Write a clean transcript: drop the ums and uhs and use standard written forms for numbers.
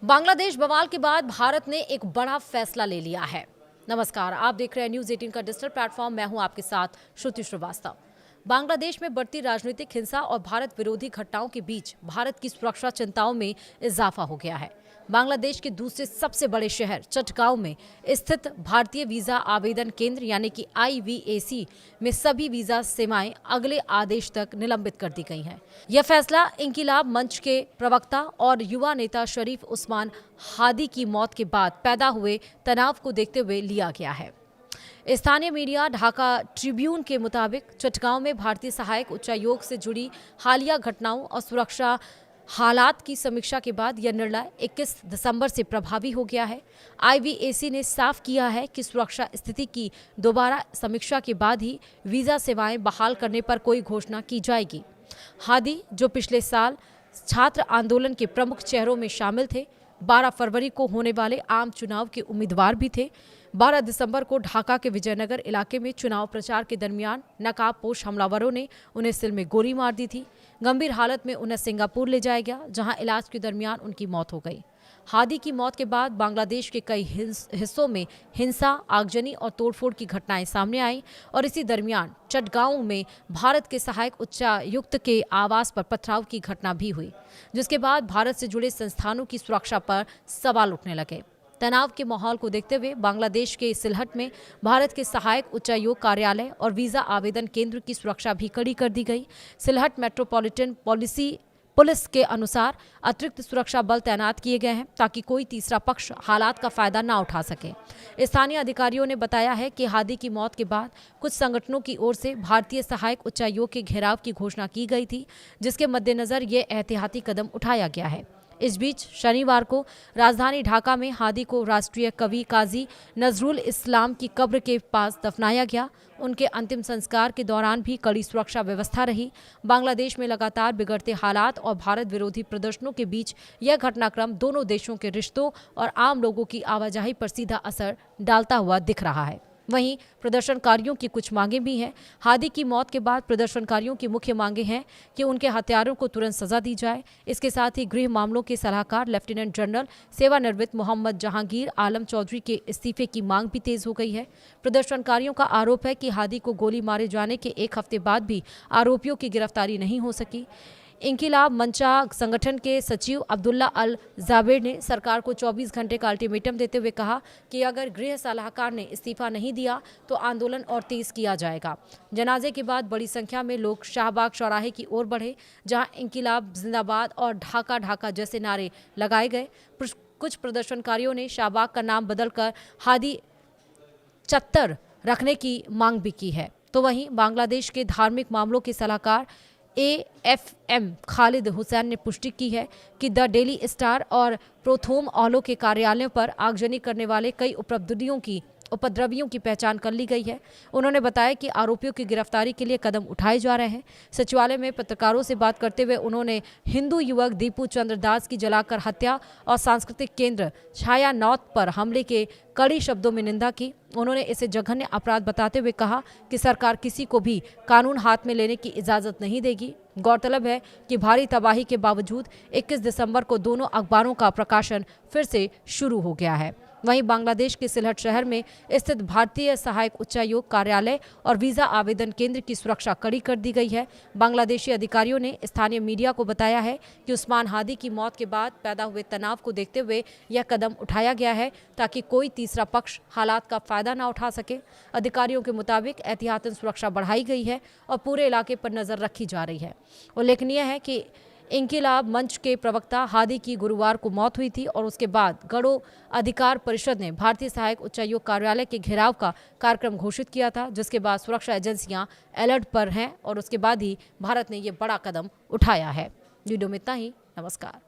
बांग्लादेश बवाल के बाद भारत ने एक बड़ा फैसला ले लिया है। नमस्कार, आप देख रहे हैं न्यूज 18 का डिजिटल प्लेटफॉर्म। मैं हूं आपके साथ श्रुति श्रीवास्तव। बांग्लादेश में बढ़ती राजनीतिक हिंसा और भारत विरोधी घटनाओं के बीच भारत की सुरक्षा चिंताओं में इजाफा हो गया है। बांग्लादेश के दूसरे सबसे बड़े शहर चटगांव में स्थित भारतीय वीजा आवेदन केंद्र यानी कि IVAC में सभी वीजा सेवाएं अगले आदेश तक निलंबित कर दी गई हैं। यह फैसला इंकिलाब मंच के प्रवक्ता और युवा नेता शरीफ उस्मान हादी की मौत के बाद पैदा हुए तनाव को देखते हुए लिया गया है। स्थानीय मीडिया ढाका ट्रिब्यून के मुताबिक चटगांव में भारतीय सहायक उच्चायोग से जुड़ी हालिया घटनाओं और सुरक्षा हालात की समीक्षा के बाद यह निर्णय 21 दिसंबर से प्रभावी हो गया है। IVAC ने साफ किया है कि सुरक्षा स्थिति की दोबारा समीक्षा के बाद ही वीजा सेवाएं बहाल करने पर कोई घोषणा की जाएगी। हादी, जो पिछले साल छात्र आंदोलन के प्रमुख चेहरों में शामिल थे, 12 फरवरी को होने वाले आम चुनाव के उम्मीदवार भी थे। 12 दिसंबर को ढाका के विजयनगर इलाके में चुनाव प्रचार के दरमियान नकाबपोश हमलावरों ने उन्हें सिर में गोली मार दी थी। गंभीर हालत में उन्हें सिंगापुर ले जाया गया, जहां इलाज के दरमियान उनकी मौत हो गई। हादी की मौत के बाद बांग्लादेश के कई हिस्सों में हिंसा, आगजनी और तोड़फोड़ की घटनाएं सामने आई और इसी दरमियान चटगांव में भारत के सहायक उच्चायुक्त के आवास पर पथराव की घटना भी हुई, जिसके बाद भारत से जुड़े संस्थानों की सुरक्षा पर सवाल उठने लगे। तनाव के माहौल को देखते हुए बांग्लादेश के सिलहट में भारत के सहायक उच्चायोग कार्यालय और वीजा आवेदन केंद्र की सुरक्षा भी कड़ी कर दी गई। सिलहट मेट्रोपॉलिटन पुलिस के अनुसार अतिरिक्त सुरक्षा बल तैनात किए गए हैं ताकि कोई तीसरा पक्ष हालात का फायदा ना उठा सके। स्थानीय अधिकारियों ने बताया है कि हादी की मौत के बाद कुछ संगठनों की ओर से भारतीय सहायक उच्चायोग के घेराव की घोषणा की गई थी, जिसके मद्देनजर ये एहतियाती कदम उठाया गया है। इस बीच शनिवार को राजधानी ढाका में हादी को राष्ट्रीय कवि काजी नजरुल इस्लाम की कब्र के पास दफनाया गया। उनके अंतिम संस्कार के दौरान भी कड़ी सुरक्षा व्यवस्था रही। बांग्लादेश में लगातार बिगड़ते हालात और भारत विरोधी प्रदर्शनों के बीच यह घटनाक्रम दोनों देशों के रिश्तों और आम लोगों की आवाजाही पर सीधा असर डालता हुआ दिख रहा है। वहीं प्रदर्शनकारियों की कुछ मांगें भी हैं। हादी की मौत के बाद प्रदर्शनकारियों की मुख्य मांगें हैं कि उनके हत्यारों को तुरंत सजा दी जाए। इसके साथ ही गृह मामलों के सलाहकार लेफ्टिनेंट जनरल सेवानिवृत्त मोहम्मद जहांगीर आलम चौधरी के इस्तीफे की मांग भी तेज हो गई है। प्रदर्शनकारियों का आरोप है कि हादी को गोली मारे जाने के एक हफ्ते बाद भी आरोपियों की गिरफ्तारी नहीं हो सकी। इंकिलाब मंचा संगठन के सचिव अब्दुल्ला अल जाबेर ने सरकार को 24 घंटे का अल्टीमेटम देते हुए कहा कि अगर गृह सलाहकार ने इस्तीफा नहीं दिया तो आंदोलन और तेज किया जाएगा। जनाजे के बाद बड़ी संख्या में लोग शाहबाग चौराहे की ओर बढ़े, जहां इंकिलाब जिंदाबाद और ढाका ढाका जैसे नारे लगाए गए। कुछ प्रदर्शनकारियों ने शाहबाग का नाम बदलकर हादी चत्तर रखने की मांग भी की है। तो वहीं बांग्लादेश के धार्मिक मामलों के सलाहकार AFM खालिद हुसैन ने पुष्टि की है कि द डेली स्टार और प्रोथोम ऑलो के कार्यालयों पर आगजनी करने वाले कई उपद्रवियों की पहचान कर ली गई है। उन्होंने बताया कि आरोपियों की गिरफ्तारी के लिए कदम उठाए जा रहे हैं। सचिवालय में पत्रकारों से बात करते हुए उन्होंने हिंदू युवक दीपू चंद्र दास की जलाकर हत्या और सांस्कृतिक केंद्र छाया नौत पर हमले के कड़ी शब्दों में निंदा की। उन्होंने इसे जघन्य अपराध बताते हुए कहा कि सरकार किसी को भी कानून हाथ में लेने की इजाज़त नहीं देगी। गौरतलब है कि भारी तबाही के बावजूद 21 दिसंबर को दोनों अखबारों का प्रकाशन फिर से शुरू हो गया है। वहीं बांग्लादेश के सिलहट शहर में स्थित भारतीय सहायक उच्चायोग कार्यालय और वीजा आवेदन केंद्र की सुरक्षा कड़ी कर दी गई है। बांग्लादेशी अधिकारियों ने स्थानीय मीडिया को बताया है कि उस्मान हादी की मौत के बाद पैदा हुए तनाव को देखते हुए यह कदम उठाया गया है ताकि कोई तीसरा पक्ष हालात का फायदा न उठा सके। अधिकारियों के मुताबिक एहतियातन सुरक्षा बढ़ाई गई है और पूरे इलाके पर नजर रखी जा रही है। उल्लेखनीय है कि इंकिलाब मंच के प्रवक्ता हादी की गुरुवार को मौत हुई थी और उसके बाद गणो अधिकार परिषद ने भारतीय सहायक उच्चायोग कार्यालय के घेराव का कार्यक्रम घोषित किया था, जिसके बाद सुरक्षा एजेंसियां अलर्ट पर हैं और उसके बाद ही भारत ने ये बड़ा कदम उठाया है। वीडियो में इतना ही। नमस्कार।